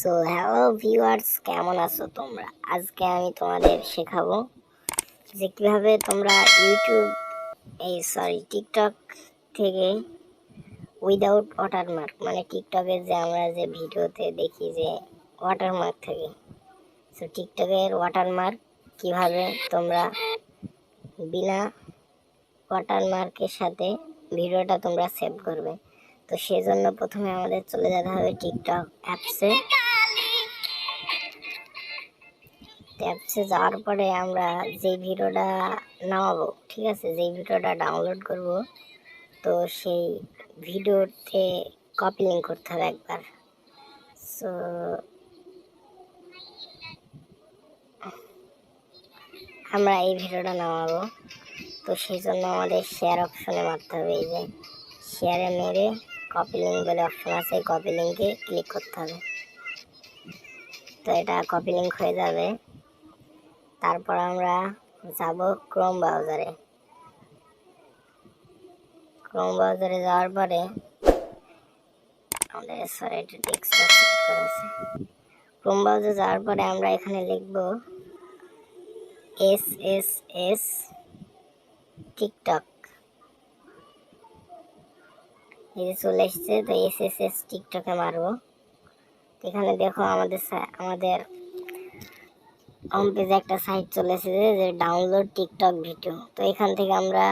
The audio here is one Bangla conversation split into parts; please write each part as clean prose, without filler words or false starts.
সো হ্যালো ভিউয়ার্স, কেমন আছো তোমরা? আজকে আমি তোমাদের শেখাবো যে কিভাবে তোমরা টিকটক থেকে উইদাউট ওয়াটারমার্ক, মানে টিকটকে যে আমরা যে ভিডিওতে দেখি যে ওয়াটারমার্ক থাকে, সো টিকটকের ওয়াটারমার্ক কিভাবে তোমরা বিনা ওয়াটারমার্কের সাথে ভিডিওটা তোমরা সেভ করবে। তো সেজন্য প্রথমে আমাদের চলে যেতে হবে টিকটক অ্যাপসে যাওয়ার পরে আমরা যে ভিডিওটা নামাবো, ঠিক আছে, যেই ভিডিওটা ডাউনলোড করব, তো সেই ভিডিওতে কপি লিঙ্ক করতে হবে একবার। সো আমরা এই ভিডিওটা নামাবো, তো সেই জন্য আমাদের শেয়ার অপশনে মারতে হবে। এই যে শেয়ারে মেরে কপি লিঙ্ক বলে অপশন আছে, এই কপি লিঙ্কে ক্লিক করতে হবে। তো এটা কপি লিঙ্ক হয়ে যাবে। তারপর আমরা যাব ক্রোম ব্রাউজারে। যাওয়ার পরে আমাদের ক্রোম ব্রাউজারে যাওয়ার পরে আমরা এখানে লিখব SSS টিকটক। এই যে চলে এসছে, তো SSS টিকটকে মারবো। এখানে দেখো আমাদের হোম পেজে একটা সাইট চলে এসেছে যে ডাউনলোড টিকটক ভিডিও। তো এখান থেকে আমরা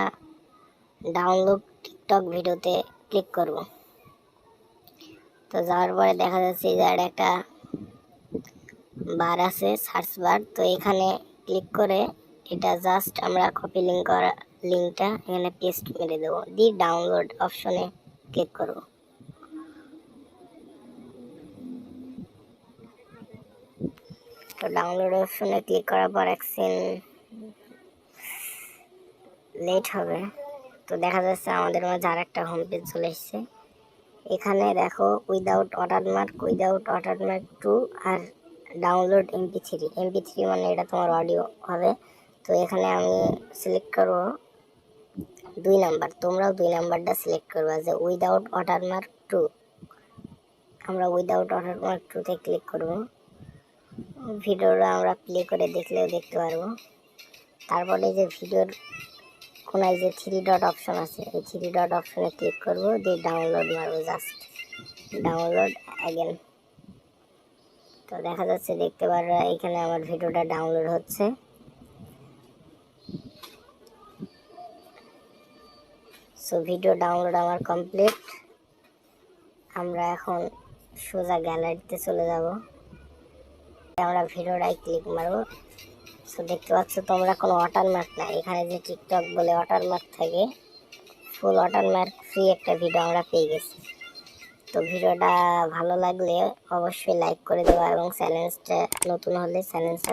ডাউনলোড টিকটক ভিডিওতে ক্লিক করব। তো যাওয়ার পরে দেখা যাচ্ছে যে একটা বার আছে, সার্চ বার। তো এখানে ক্লিক করে এটা জাস্ট আমরা কপি লিঙ্ক করা লিঙ্কটা এখানে পেস্ট মেরে দেবো, দিয়ে ডাউনলোড অপশনে ক্লিক করব। তো ডাউনলোড অপশনে ক্লিক করার পর লেট হবে। তো দেখা যাচ্ছে আমাদের মাঝে আর একটা হোম পেজ চলে এসছে। এখানে দেখো উইদাউট ওয়াটারমার্ক 2 আর ডাউনলোড MP3 মানে এটা তোমার অডিও হবে। তো এখানে আমি সিলেক্ট করব 2 নাম্বার, তোমরাও 2 নাম্বারটা সিলেক্ট করবা যে উইদাউট ওয়াটারমার্ক 2। আমরা উইদাউট ওয়াটারমার্ক 2তে ক্লিক করব। ভিডিওটা আমরা প্লে করে দেখলেও দেখতে পারবো। তারপরে যে ভিডিওর কোনায় যে 3 ডট অপশন আছে, এই 3 ডট অপশনে ক্লিক করব, দিয়ে ডাউনলোড মারবো, জাস্ট ডাউনলোড অ্যাগেন। তো দেখা যাচ্ছে, দেখতে পারো এখানে আমার ভিডিওটা ডাউনলোড হচ্ছে। সো ভিডিও ডাউনলোড আমার কমপ্লিট। আমরা এখন সোজা গ্যালারিতে চলে যাব। আমরা ভিডিওটাই ক্লিক মারবো। সো দেখতে পাচ্ছ তোমরা কোনো ওয়াটারমার্ক না, এখানে যে টিকটক বলে ওয়াটারমার্ক থাকে, ফুল ওয়াটারমার্ক ফ্রি একটা ভিডিও আমরা পেয়ে গেছি। তো ভিডিওটা ভালো লাগলে অবশ্যই লাইক করে দেওয়া এবং চ্যানেলটা নতুন হলে চ্যানেলটা